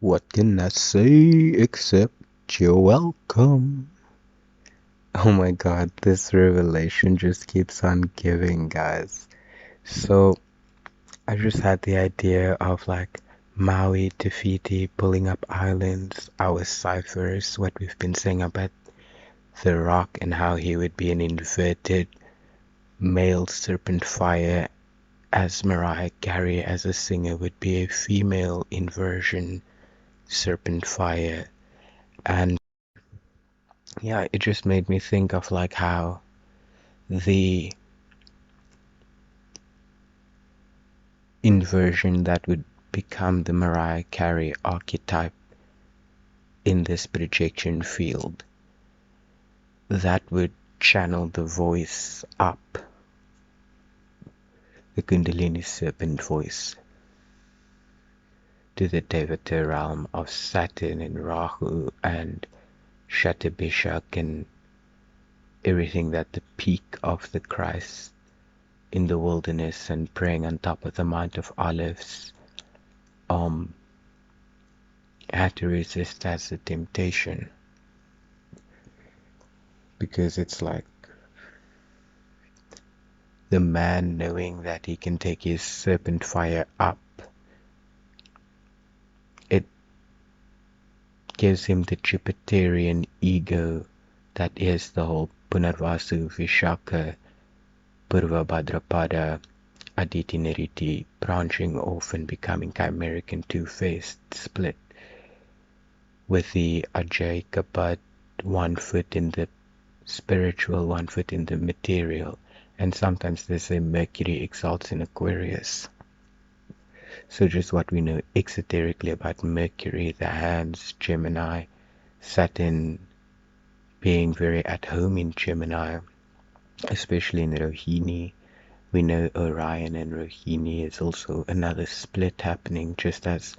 What can I say except you're welcome? Oh my god, this revelation just keeps on giving, guys. So, I just had the idea of like Maui, Te pulling up islands, our ciphers, what we've been saying about the rock and how he would be an inverted male serpent fire, as Mariah Carey as a singer would be a female inversion serpent fire. And yeah, it just made me think of like how the inversion that would become the Mariah Carey archetype in this projection field, that would channel the voice up, the Kundalini serpent voice, to the Devata realm of Saturn and Rahu and Shatabishak and everything that the peak of the Christ in the wilderness and praying on top of the Mount of Olives had to resist as a temptation, because it's like the man knowing that he can take his serpent fire up, it gives him the Jupiterian ego that is the whole Punarvasu Vishaka Purva Bhadrapada Aditi Niriti branching off and becoming chimeric and two-faced split, with the Ajay 1 foot in the spiritual, 1 foot in the material, and sometimes they say Mercury exalts in Aquarius. So just what we know exoterically about Mercury, the hands, Gemini, Saturn being very at home in Gemini, especially in Rohini. We know Orion and Rohini is also another split happening, just as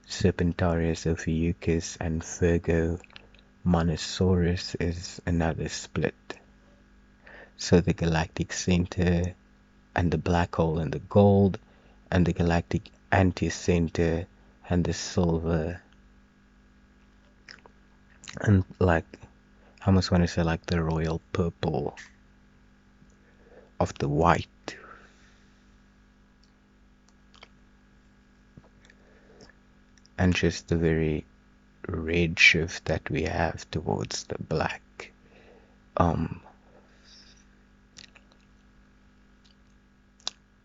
Serpentarius Ophiuchus and Virgo Monosaurus is another split. So the galactic center and the black hole and the gold, and the galactic anti-center and the silver, and like I almost want to say like the royal purple of the white. And just the very red shift that we have towards the black.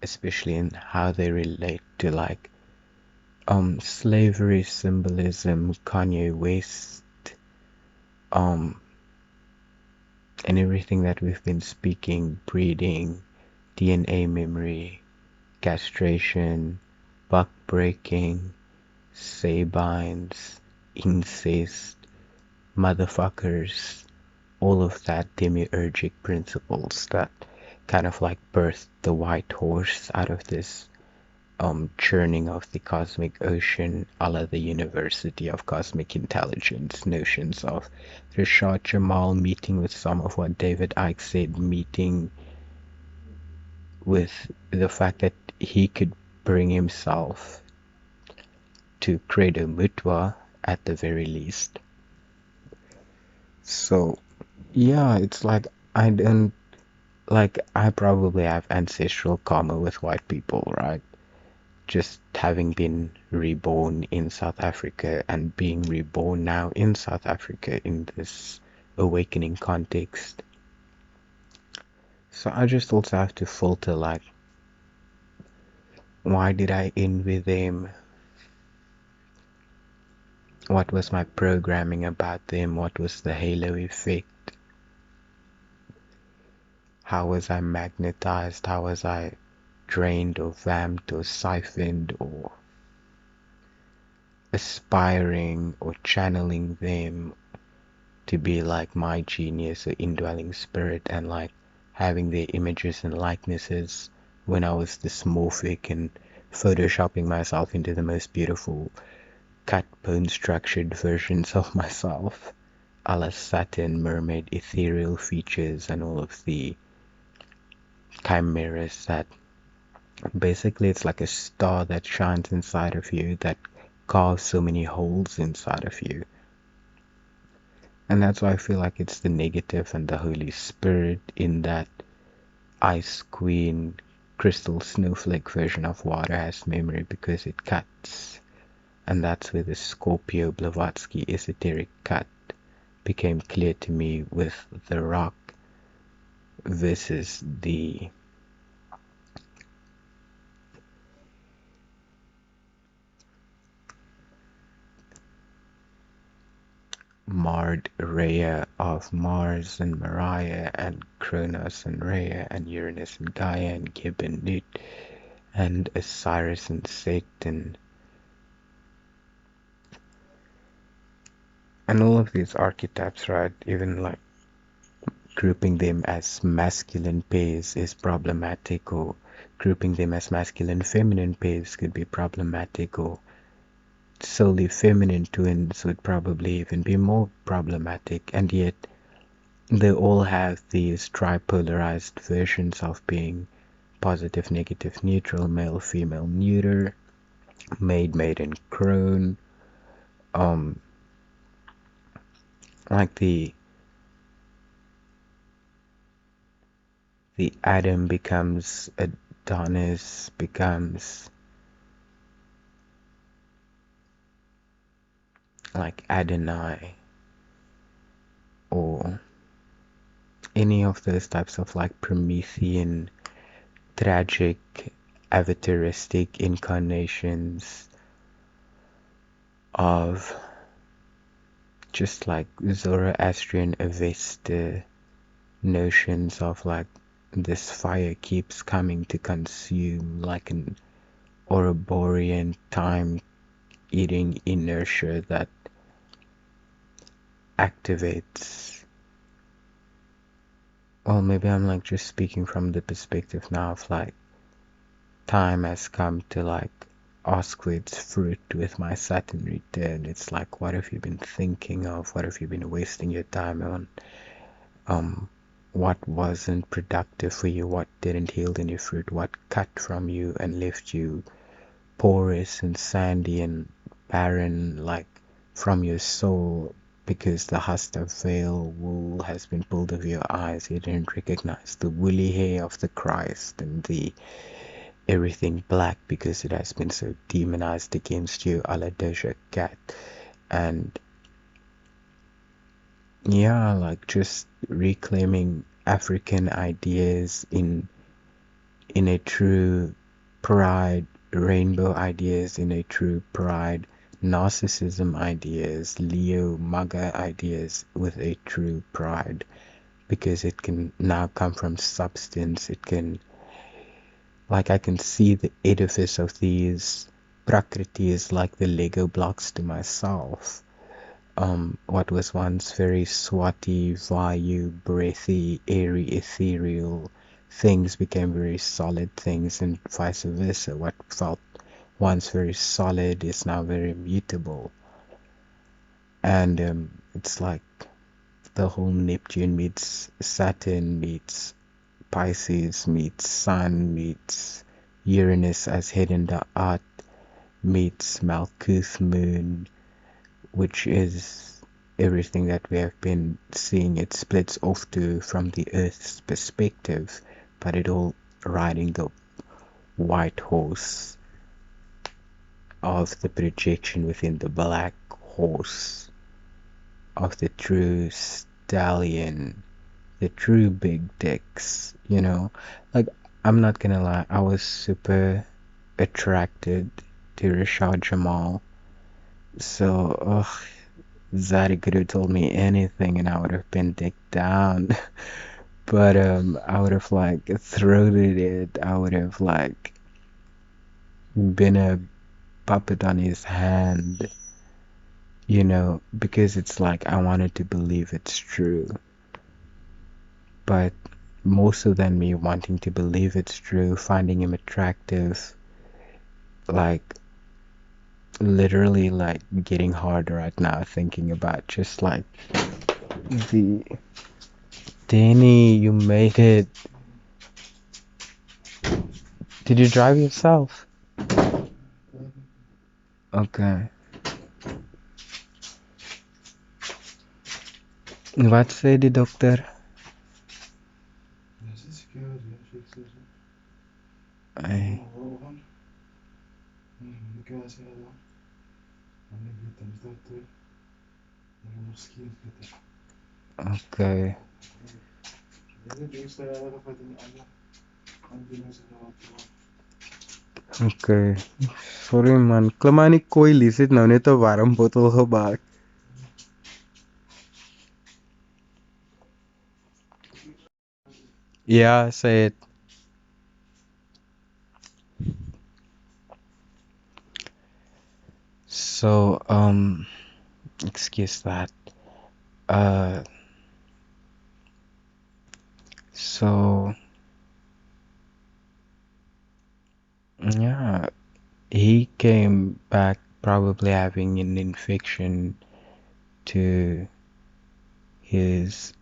Especially in how they relate to like slavery symbolism, Kanye West, and everything that we've been speaking, breeding, DNA memory, castration, buck breaking, sabines, incest, motherfuckers, all of that demiurgic principles that kind of like birthed the white horse out of this churning of the cosmic ocean, a la the University of Cosmic Intelligence, notions of Rashad Jamal meeting with some of what David Icke said, meeting with the fact that he could bring himself to Credo Mutwa at the very least. So yeah, it's like I probably have ancestral karma with white people, right? Just having been reborn in South Africa and being reborn now in South Africa in this awakening context. So I just also have to filter like, why did I envy them? What was my programming about them? What was the halo effect? How was I magnetized? How was I drained or vamped or siphoned or aspiring or channeling them to be like my genius or indwelling spirit, and like having their images and likenesses when I was dysmorphic and photoshopping myself into the most beautiful cut bone structured versions of myself, a la Saturn, mermaid, ethereal features, and all of the chimeras that basically it's like a star that shines inside of you that carve so many holes inside of you. And that's why I feel like it's the negative and the Holy Spirit in that Ice Queen crystal snowflake version of water has memory because it cuts. And that's where the Scorpio Blavatsky esoteric cut became clear to me with the rock versus the marred Rhea of Mars and Mariah and Kronos and Rhea and Uranus and Gaia and Gib and Nut and Osiris and Satan. And all of these archetypes, right, even like grouping them as masculine pairs is problematic, or grouping them as masculine feminine pairs could be problematic, or solely feminine twins would probably even be more problematic. And yet they all have these tripolarized versions of being positive, negative, neutral, male, female, neuter, maiden, crone. Like the Adam becomes Adonis, becomes like Adonai, or any of those types of like Promethean, tragic, avataristic incarnations of just like Zoroastrian Avesta notions of like this fire keeps coming to consume, like an Ouroborean time eating inertia that activates. Well, maybe I'm like just speaking from the perspective now of like time has come to like ask for its fruit with my Saturn return. It's like, what have you been thinking of? What have you been wasting your time on? What wasn't productive for you? What didn't yield any fruit? What cut from you and left you porous and sandy and barren, like from your soul, because the Hasta veil wool has been pulled over your eyes. You didn't recognize the woolly hair of the Christ and the everything black because it has been so demonized against you, a la Doja Cat. And yeah, like just reclaiming African ideas in a true pride, rainbow ideas in a true pride, narcissism ideas, Leo Maga ideas with a true pride, because it can now come from substance. It can, like, I can see the edifice of these Prakriti is like the Lego blocks to myself. What was once very swati, vayu, breathy, airy, ethereal things became very solid things, and vice versa. What felt once very solid is now very mutable. And it's like the whole Neptune meets Saturn meets Pisces meets Sun meets Uranus as head in the art meets Malkuth Moon, which is everything that we have been seeing. It splits off to from the Earth's perspective, but it all riding the white horse of the projection within the black horse of the true stallion, the true big dicks, you know. Like, I'm not gonna lie, I was super attracted to Rashad Jamal. So, Zaddy could have told me anything and I would have been dicked down. But I would have like throated it. I would have like been a puppet on his hand, you know, because it's like I wanted to believe it's true. But more so than me wanting to believe it's true, finding him attractive, like literally like getting hard right now thinking about just like the Danny, you made it. Did you drive yourself? Okay. Wat sê die dokter? Dis is seker, ja, seker. Ai, Waarom? Ik was er dan. En ik weet dan dat er misschien het. okay. Deze dienste hebben wat in alle aanbiedings gehad. Okay. Sorry man. Klim aan die kooi, Lies het nou net 'n warm bottel gemaak. Ja, sê dit. So, excuse that. Uh, so, yeah, he came back probably having an infection to his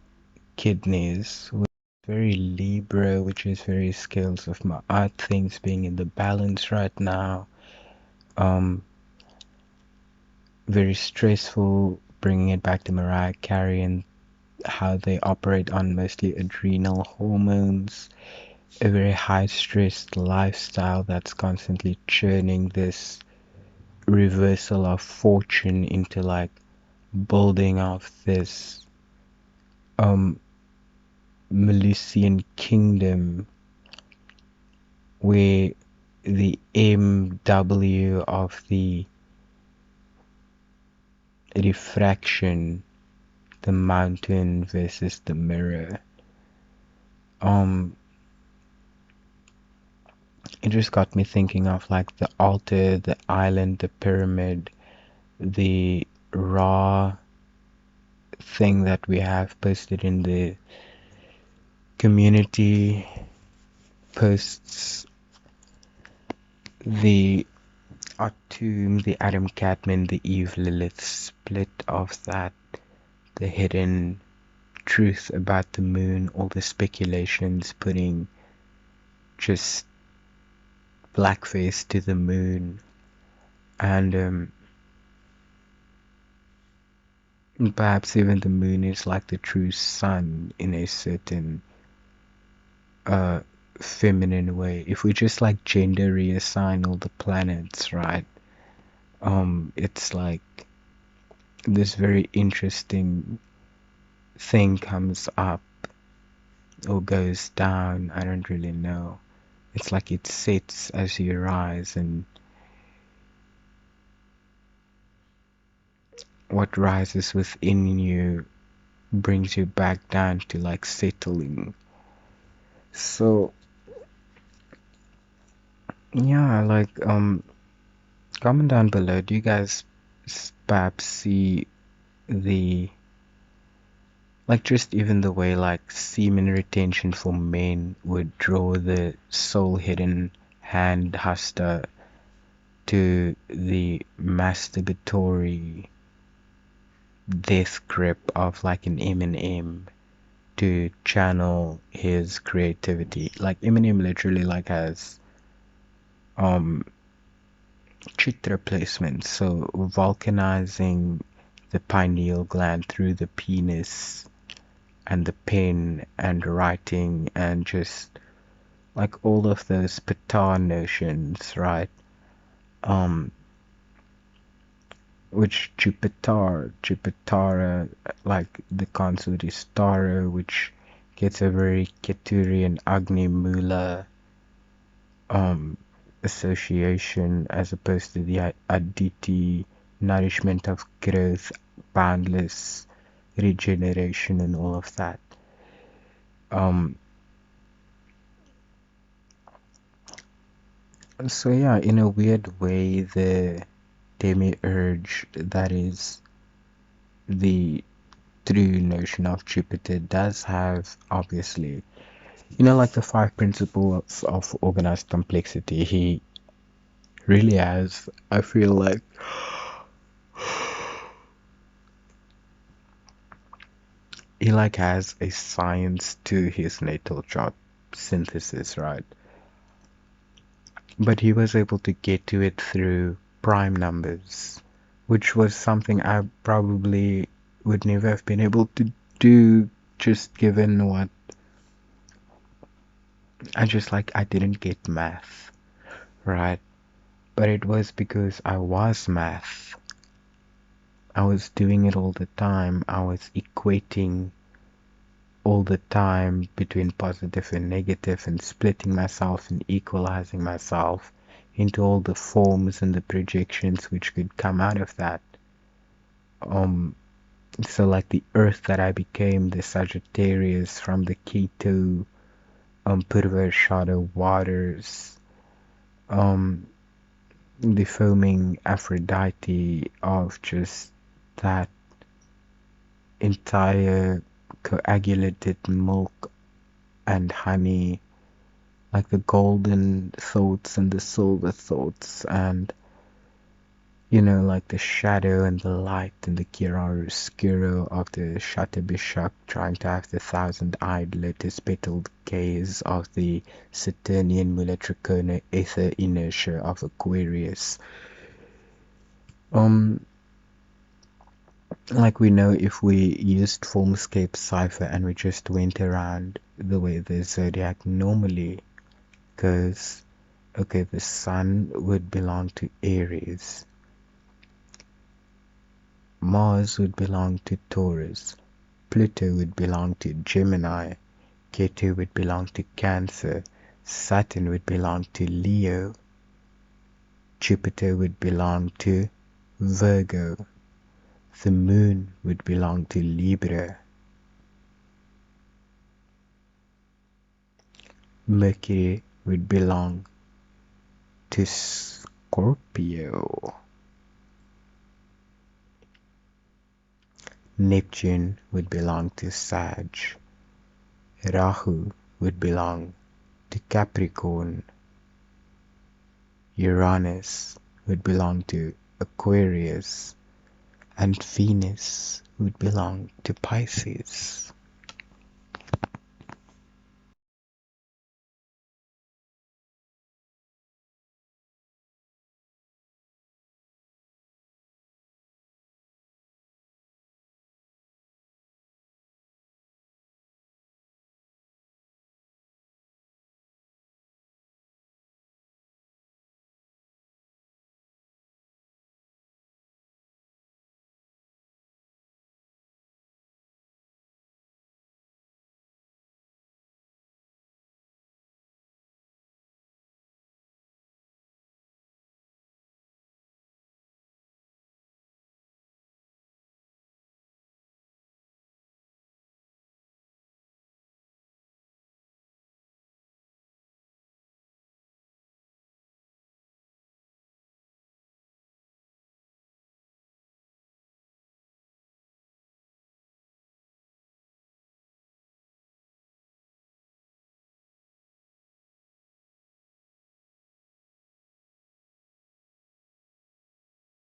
kidneys, which is very Libra, which is very scales of my art, things being in the balance right now. Very stressful, bringing it back to Mariah Carey and how they operate on mostly adrenal hormones, a very high stressed lifestyle that's constantly churning this reversal of fortune into like building of this Melusian kingdom where the MW of the refraction, the mountain versus the mirror, it just got me thinking of like the altar, the island, the pyramid, the raw thing that we have posted in the community posts, the Atum, the Adam Catman, the Eve Lilith split of that, the hidden truth about the moon, all the speculations putting just blackface to the moon, and perhaps even the moon is like the true sun in a certain feminine way. If we just like gender reassign all the planets, right? It's like this very interesting thing comes up or goes down. I don't really know. It's like it sets as you rise, and what rises within you brings you back down to like settling. So yeah, like comment down below, do you guys perhaps see the like just even the way like semen retention for men would draw the soul hidden hand hasta to the masturbatory death grip of like an Eminem to channel his creativity. Like Eminem literally like has chitra placement, so vulcanizing the pineal gland through the penis and the pen and writing and just like all of those Pata notions, right? Which Jupiter, like the consort is Tara, which gets a very Keturian Agni Mula association as opposed to the Aditi nourishment of growth, boundless regeneration and all of that. So yeah, in a weird way, the demiurge that is the true notion of Jupiter does have, obviously, like the 5 principles of organized complexity. He really has, I feel like, he like has a science to his natal chart synthesis, right? But he was able to get to it through prime numbers, which was something I probably would never have been able to do, just given what I didn't get math, right? But it was because I was math. I was doing it all the time. I was equating all the time between positive and negative and splitting myself and equalizing myself into all the forms and the projections which could come out of that. So like the earth that I became, the Sagittarius from the Keto, Purva waters, the foaming Aphrodite of just that entire coagulated milk and honey, like the golden thoughts and the silver thoughts, and like the shadow and the light and the chiaroscuro of the Shatabishak trying to have the thousand-eyed lotus-petaled gaze of the Saturnian Mulatricona ether inertia of Aquarius. Like we know if we used Formscape Cipher and we just went around the way the zodiac normally goes, okay, the sun would belong to Aries, Mars would belong to Taurus, Pluto would belong to Gemini, Ketu would belong to Cancer, Saturn would belong to Leo, Jupiter would belong to Virgo, the moon would belong to Libra, Mercury would belong to Scorpio, Neptune would belong to Sag, Rahu would belong to Capricorn, Uranus would belong to Aquarius, and Venus would belong to Pisces.